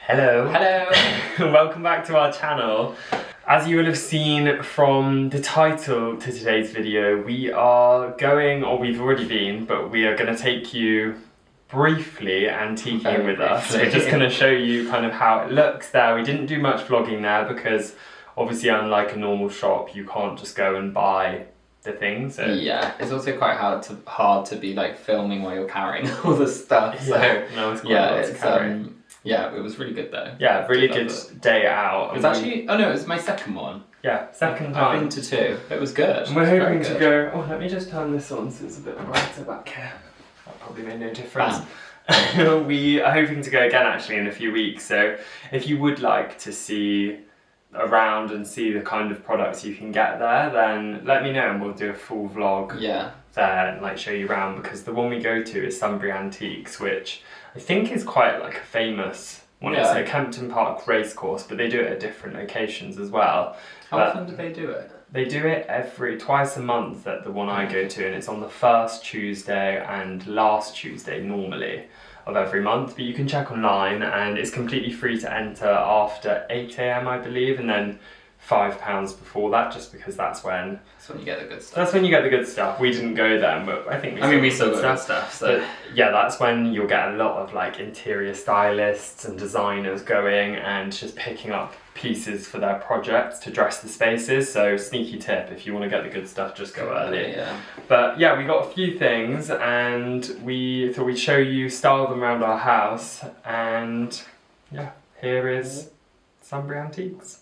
Hello. Hello. Welcome back to our channel. As you will have seen from the title to today's video, we are going, or we've already been, but we are going to take you briefly antiquing with us. We're just going to show you kind of how it looks there. We didn't do much vlogging there because obviously unlike a normal shop, you can't just go and buy the things. So. Yeah, it's also quite hard to be like filming while you're carrying all the stuff. So no, it's quite yeah, it was really good though. Yeah, really good day out. It was actually, it was my second one. Yeah, second time. I've been to two. It was good. And we're hoping to go, oh, let me just turn this on so it's a bit brighter back here. That probably made no difference. We are hoping to go again actually in a few weeks, so if you would like to see around and see the kind of products you can get there, then let me know and we'll do a full vlog there and like show you around, because the one we go to is Sunbury Antiques, which I think is quite like a famous one. It's a Kempton Park racecourse, but they do it at different locations as well. How often do they do it? They do it twice a month at the one I go to, and it's on the first Tuesday and last Tuesday normally of every month, but you can check online and it's completely free to enter after 8 AM I believe, and then £5 before that, just because that's when you get the good stuff. That's when you get the good stuff. We didn't go then, but I think we still got good stuff. So yeah, that's when you'll get a lot of like interior stylists and designers going and just picking up pieces for their projects to dress the spaces. So sneaky tip, if you want to get the good stuff, just go early. Yeah. But yeah, we got a few things and we thought we'd show you, style them around our house, and yeah, here is Sunbury Antiques.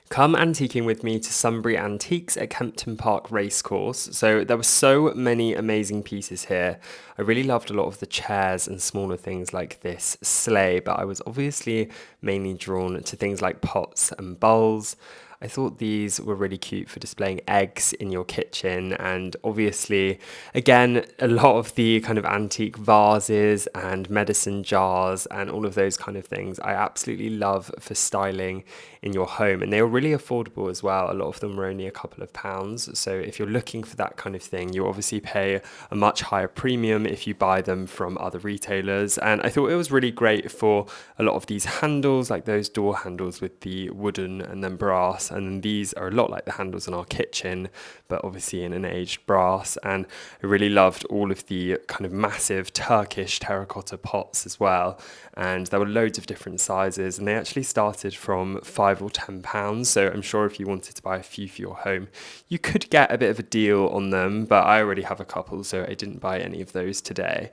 Come antiquing with me to Sunbury Antiques at Kempton Park Racecourse. So there were so many amazing pieces here. I really loved a lot of the chairs and smaller things like this sleigh, but I was obviously mainly drawn to things like pots and bowls. I thought these were really cute for displaying eggs in your kitchen, and obviously, again, a lot of the kind of antique vases and medicine jars and all of those kind of things I absolutely love for styling in your home, and they were really affordable as well. A lot of them were only a couple of pounds, so if you're looking for that kind of thing, you obviously pay a much higher premium if you buy them from other retailers. And I thought it was really great for a lot of these handles, like those door handles with the wooden and then brass. And these are a lot like the handles in our kitchen, but obviously in an aged brass. And I really loved all of the kind of massive Turkish terracotta pots as well. And there were loads of different sizes, and they actually started from £5 or £10. So I'm sure if you wanted to buy a few for your home, you could get a bit of a deal on them, but I already have a couple, so I didn't buy any of those today.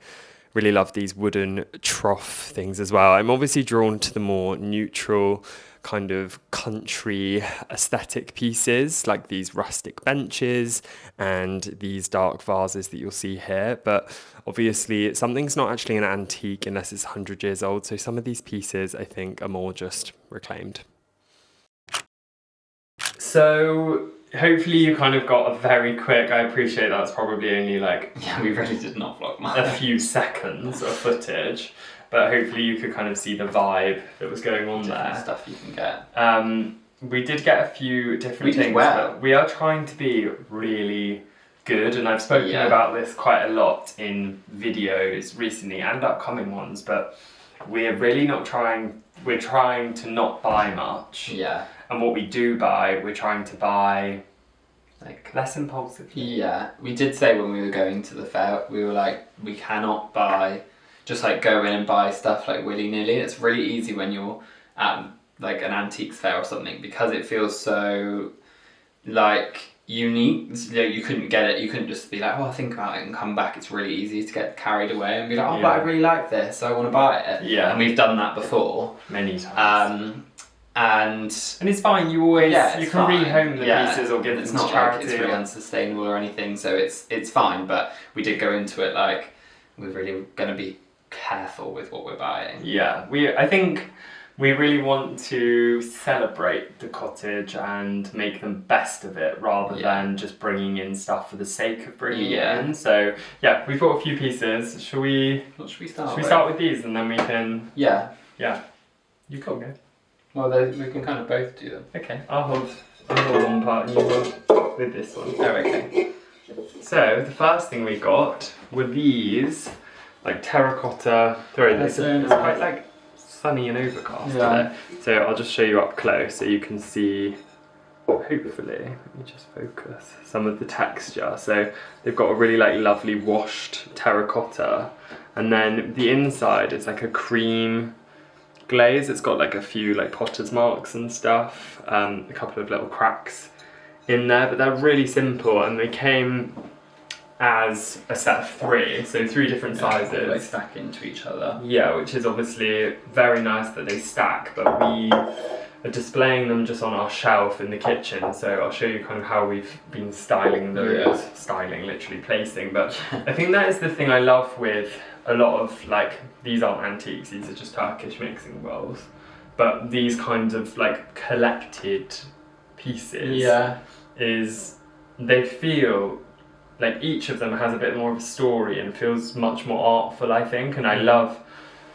Really love these wooden trough things as well. I'm obviously drawn to the more neutral kind of country aesthetic pieces, like these rustic benches and these dark vases that you'll see here. But obviously something's not actually an antique unless it's 100 years old, so some of these pieces I think are more just reclaimed. So hopefully you kind of got a very quick, I appreciate that's probably only like we really did not vlog much. A few seconds of footage, but hopefully you could kind of see the vibe that was going on there. Stuff you can get. We did get a few different things, but we are trying to be really good, and I've spoken about this quite a lot in videos recently and upcoming ones, but we're really not trying, we're trying to not buy much. Yeah. And what we do buy, we're trying to buy like less impulsively. Yeah, we did say when we were going to the fair, we were like, we cannot buy, just like go in and buy stuff like willy-nilly. It's really easy when you're at like an antiques fair or something, because it feels so like unique. You couldn't get it, you couldn't just be like, oh, I'll think about it and come back. It's really easy to get carried away and be like, oh, but I really like this, so I want to buy it. Yeah. And we've done that before. Many times. And it's fine, you always, you can rehome the pieces or give them to charity. It's not like it's really unsustainable or anything, so it's fine, but we did go into it like, we're really going to be careful with what we're buying. Yeah, I think we really want to celebrate the cottage and make them best of it, rather than just bringing in stuff for the sake of bringing it in. So yeah, we've got a few pieces. What should we start with these, and then we can... Yeah. You go, okay. Well, we can kind of both do them. Okay, I'll hold one part and you hold with this one. Oh, okay. So the first thing we got were these, like terracotta. Sorry, it's quite like sunny and overcast Yeah. today. So I'll just show you up close so you can see, hopefully, let me just focus, some of the texture. So they've got a really like lovely washed terracotta, and then the inside is like a cream glaze. It's got like a few like potter's marks and stuff, a couple of little cracks in there, but they're really simple, and they came as a set of 3, so 3 different sizes. They stack into each other. Yeah, which is obviously very nice that they stack, but we are displaying them just on our shelf in the kitchen, so I'll show you kind of how we've been styling those. Yeah. Styling, literally placing, but I think that is the thing I love with a lot of, like, these aren't antiques, these are just Turkish mixing bowls, but these kinds of like collected pieces, is they feel like each of them has a bit more of a story and feels much more artful, I think. And I love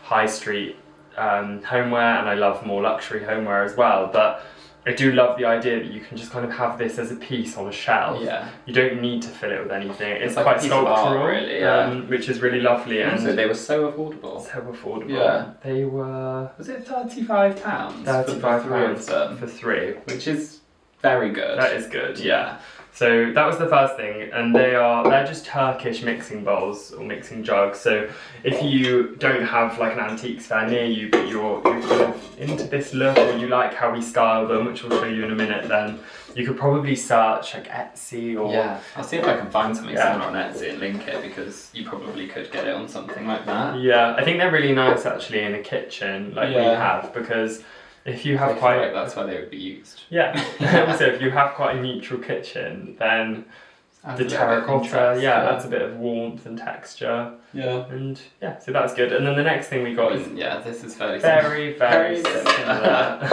high street homeware, and I love more luxury homeware as well, but I do love the idea that you can just kind of have this as a piece on a shelf. Yeah. You don't need to fill it with anything. It's like quite a piece of art, sculptural, really, which is really lovely. And so they were so affordable. So affordable. Yeah. They were... Was it £35? £35 for 3. Which is very good. That is good, yeah. So that was the first thing, and they're just Turkish mixing bowls or mixing jugs. So if you don't have like an antiques fair near you, but you're kind of into this look, or you like how we style them, which we'll show you in a minute, then you could probably search like Etsy or... Yeah, I'll see if I can find something similar on Etsy and link it, because you probably could get it on something like that. Yeah, I think they're really nice actually in a kitchen like we have, because if you have quite... like that's why they would be used. Yeah, also if you have quite a neutral kitchen, then the terracotta, adds a bit of warmth and texture. Yeah. And yeah, so that's good. And then the next thing we got is... Yeah, this is very very similar.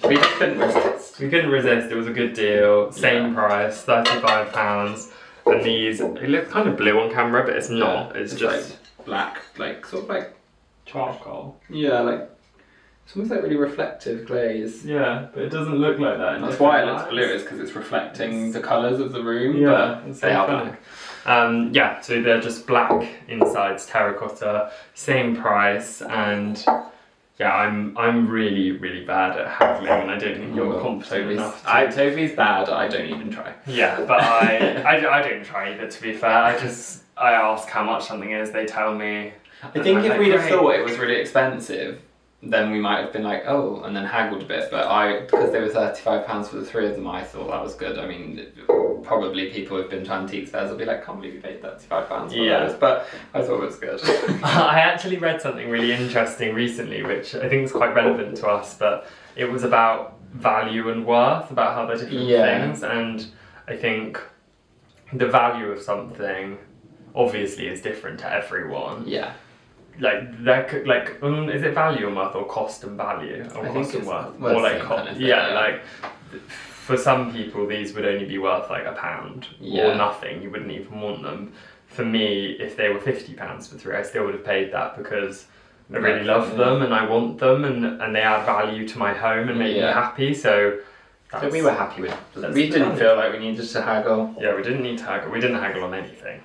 We couldn't resist. We couldn't resist, it was a good deal. Same price, £35. And these, it looks kind of blue on camera, but it's not. It's just... like black, like sort of like... charcoal. Yeah, like... It's almost like really reflective glaze. Yeah, but it doesn't look like that. That's why it looks blue, is because it's reflecting the colours of the room. Yeah, but they are black. Yeah, so they're just black insides, terracotta, same price, and yeah, I'm really, really bad at haggling, and I don't think you're confident enough. Toby's bad, I don't even try. Yeah, but I don't try either, to be fair. I ask how much something is, they tell me. I think if we'd have thought it was really expensive, then we might have been like, oh, and then haggled a bit. But because they were £35 for the 3 of them, I thought that was good. I mean, probably people who've been to antiques fairs will be like, can't believe you paid £35 for those. But I thought it was good. I actually read something really interesting recently, which I think is quite relevant to us, but it was about value and worth, about how they're different things. And I think the value of something obviously is different to everyone. Yeah. Like is it value and worth, or cost and value, or cost and worth, or like cost? Like for some people these would only be worth like £1 or nothing. You wouldn't even want them. For me, if they were £50 for 3, I still would have paid that, because I really love them and I want them, and they add value to my home and make me happy. So we were happy with them. We didn't feel like we needed to haggle. Yeah, we didn't need to haggle. We didn't haggle on anything.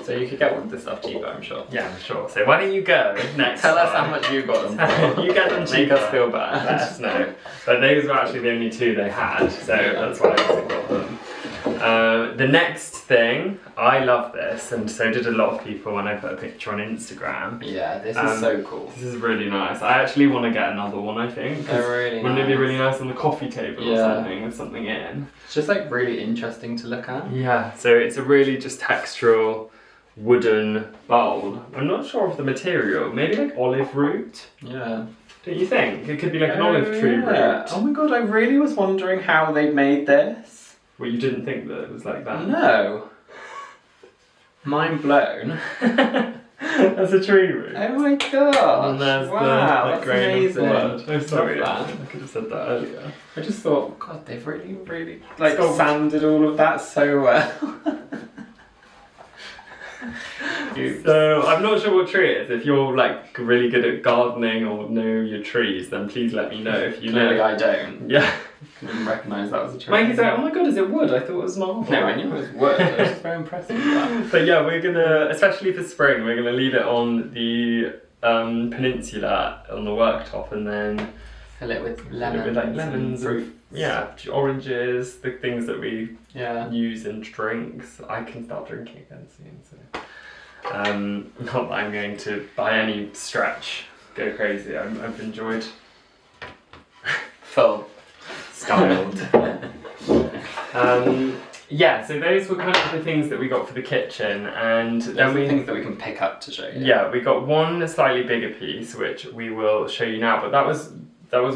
So you could get one of the stuff cheaper, I'm sure. Yeah, I'm sure. So why don't you go next Tell us time. how much you got them for. You get them cheaper. Make us feel bad. Let us know. But those were actually the only 2 they had, so that's why I also got them. The next thing, I love this, and so did a lot of people when I put a picture on Instagram. Yeah, this is so cool. This is really nice. I actually want to get another one, I think. They're really Wouldn't it be really nice on the coffee table or something, with something in? It's just like really interesting to look at. Yeah, so it's a really just textural wooden bowl. I'm not sure of the material, maybe like olive root? Yeah. Don't you think? It could be like an olive tree root. Oh my god, I really was wondering how they made this. Well, you didn't think that it was like that? No. Mind blown. That's a tree root. Oh my gosh. And there's wow, the that's grain amazing. of blood. Oh, sorry, I That. could have said that earlier. I just thought, god, they've really like sanded all of that so well. So I'm not sure what tree it is. If you're like really good at gardening or know your trees, then please let me know if you know. Clearly I don't. Yeah. I didn't recognise that was a tree. Mikey's like, oh my god, is it wood? I thought it was marble. No, I knew it was wood. I was just very impressed with that. But yeah, we're gonna, especially for spring, we're gonna leave it on the peninsula on the worktop, and then fill it with lemons, fruit. Yeah, oranges, the things that we Yeah. use in drinks. I can start drinking again soon, so not that I'm going to by any stretch go crazy. I've enjoyed Full. Styled. Yeah, so those were kind of the things that we got for the kitchen, and then Those are things that we can pick up to show you. Yeah, we got one slightly bigger piece, which we will show you now, but that was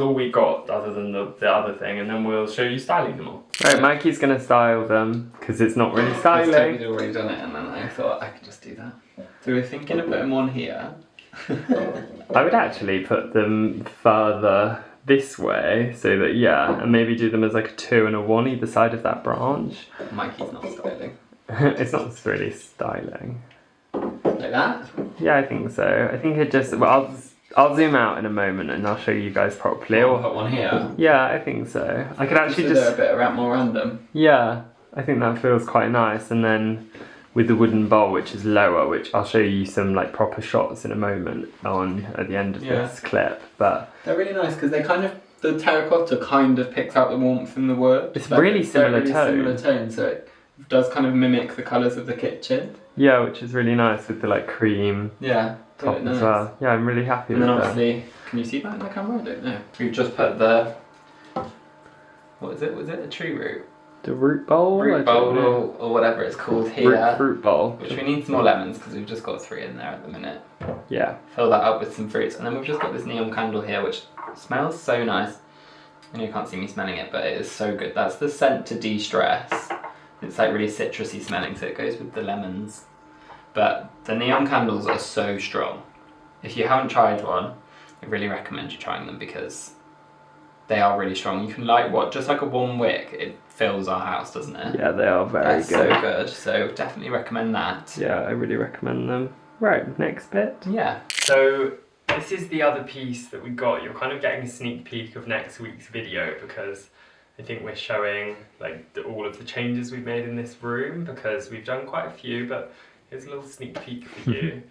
all we got other than the other thing, and then we'll show you styling them all. Right, Mikey's going to style them, because it's not really styling. Toby's already done it, and then I thought I could just do that. So we're thinking of putting one here. I would actually put them further this way, so that, yeah, and maybe do them as like a 2 and a 1 either side of that branch. Mikey's not styling. It's not really styling. Like that? Yeah, I think so. I think it just, well, I'll zoom out in a moment and I'll show you guys properly. I'll put one here. Yeah, I think so. I could actually just a bit more random. Yeah, I think that feels quite nice. And then with the wooden bowl, which is lower, which I'll show you some like proper shots in a moment on at the end of this clip. But they're really nice because they kind of, the terracotta kind of picks out the warmth in the wood. It's really similar tone, so it does kind of mimic the colours of the kitchen. Yeah, which is really nice with the like cream top nice. as well. Yeah, I'm really happy with that. And then obviously, can you see that in the camera? I don't know. We've just put the, what is it? Was it a tree root? The root bowl? Or whatever it's called here. Fruit bowl. Which we need some more lemons because we've just got 3 in there at the minute. Yeah. Fill that up with some fruits. And then we've just got this neon candle here which smells so nice. I know you can't see me smelling it, but it is so good. That's the scent to de-stress. It's like really citrusy smelling, so it goes with the lemons. But the neon candles are so strong. If you haven't tried one, I really recommend you trying them because they are really strong. You can light just like a 1 wick, it fills our house, doesn't it? Yeah, they are very good. So good, so definitely recommend that. Yeah, I really recommend them. Right, next bit. Yeah. So this is the other piece that we got. You're kind of getting a sneak peek of next week's video because I think we're showing like all of the changes we've made in this room because we've done quite a few, but here's a little sneak peek for you.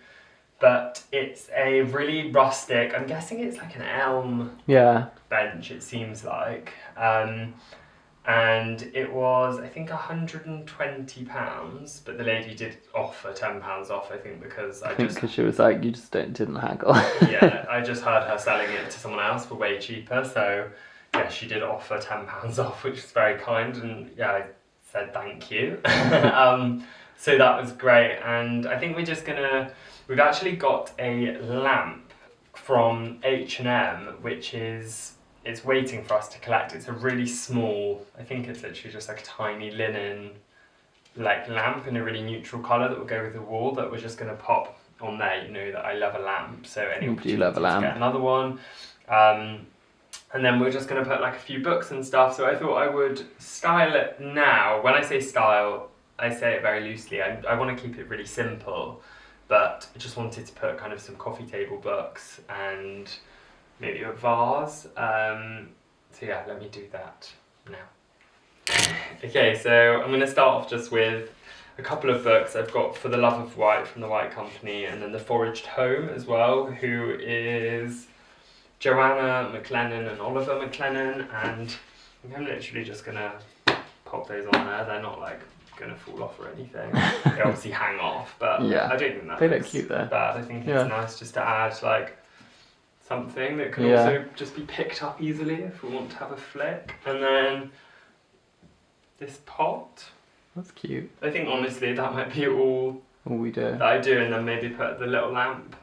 But it's a really rustic, I'm guessing it's like an elm bench, it seems like. And it was, I think, £120, but the lady did offer £10 off, I think, because because she was like, you just didn't haggle. Yeah, I just heard her selling it to someone else for way cheaper, so yeah, she did offer £10 off, which is very kind, and yeah, I said thank you. So that was great, and I think we've actually got a lamp from H&M, which it's waiting for us to collect. It's a really small, I think it's literally just like a tiny linen like lamp in a really neutral colour that will go with the wall that we're just going to pop on there. You know that I love a lamp, so any do love a lamp. To get another one. And then we're just going to put like a few books and stuff, so I thought I would style it now. When I say style, I say it very loosely. I want to keep it really simple, but I just wanted to put kind of some coffee table books and maybe a vase. So yeah, let me do that now. Okay, so I'm going to start off just with a couple of books I've got For the Love of White from the White Company, and then The Foraged Home as well, who is Joanna McLennan and Oliver McLennan, and I'm literally just going to pop those on there. They're not like going to fall off or anything. They obviously hang off, but yeah, I don't think that they look cute though. Bad. I think it's nice just to add like something that can also just be picked up easily if we want to have a flick. And then this pot. That's cute. I think honestly that might be all we do. That I do, and then maybe put the little lamp.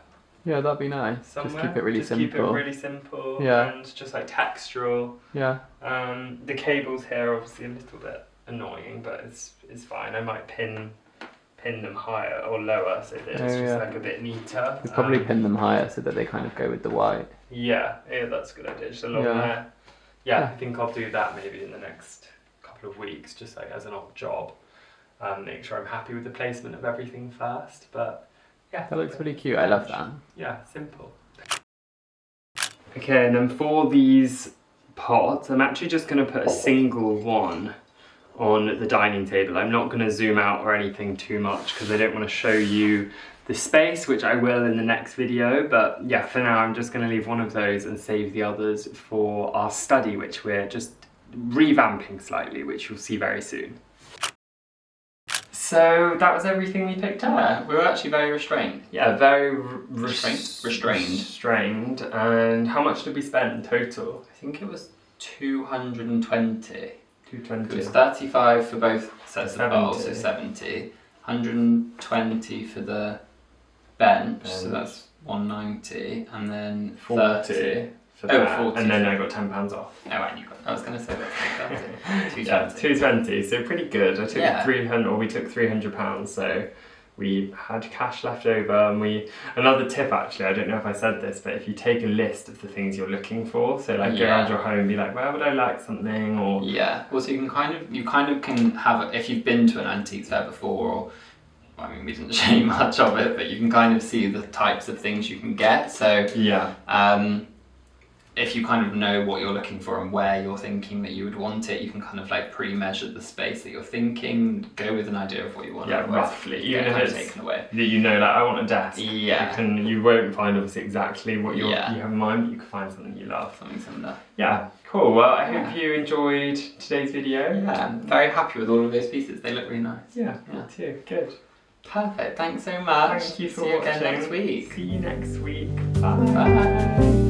Yeah, that'd be nice. Somewhere. Just keep it really simple. Keep it really simple. Yeah. And just like textural. Yeah. The cables here are obviously a little bit annoying, but it's fine. I might pin them higher or lower so that it's just like a bit neater. We'd probably pin them higher so that they kind of go with the white. Yeah, that's a good idea. Just along there. Yeah, I think I'll do that maybe in the next couple of weeks, just like as an odd job. Make sure I'm happy with the placement of everything first, but yeah. That looks really cute. I love that. Yeah, simple. Okay, and then for these pots, I'm actually just going to put a single one on the dining table. I'm not going to zoom out or anything too much because I don't want to show you the space, which I will in the next video, but yeah, for now I'm just going to leave one of those and save the others for our study, which we're just revamping slightly, which you'll see very soon. So that was everything we picked up. Yeah, we were actually very restrained. Yeah, very restrained. And how much did we spend total? I think it was 220. 220. It was 35 for both sets of 70. bowls, so 70. 120 for the bench, so that's 190, and then 30 for that. 40. And then I got £10 off. Oh, and you got, I was going to say that's 220. Yeah, 220, so pretty good. I took Yeah. 300, or we took £300, so we had cash left over. And another tip actually, I don't know if I said this, but if you take a list of the things you're looking for, so like go around your home and be like, where would I like something, or yeah. Well, so you kind of can have, if you've been to an antiques fair before, or I mean, we didn't show you much of it, but you can kind of see the types of things you can get. So yeah. If you kind of know what you're looking for and where you're thinking that you would want it, you can kind of like pre-measure the space that you're thinking, go with an idea of what you want. Yeah, roughly. You Even get if kind of it's taken away. that you know, like I want a desk. Yeah. You won't find obviously exactly what you Yeah. have in mind, but you can find something you love. Something similar. Yeah, cool. Well, I Yeah. hope you enjoyed today's video. Yeah, I'm very happy with all of those pieces. They look really nice. Yeah, me too. Good. Perfect. Thanks so much. Thank you for See you watching. again next week. See you next week. Bye. Bye.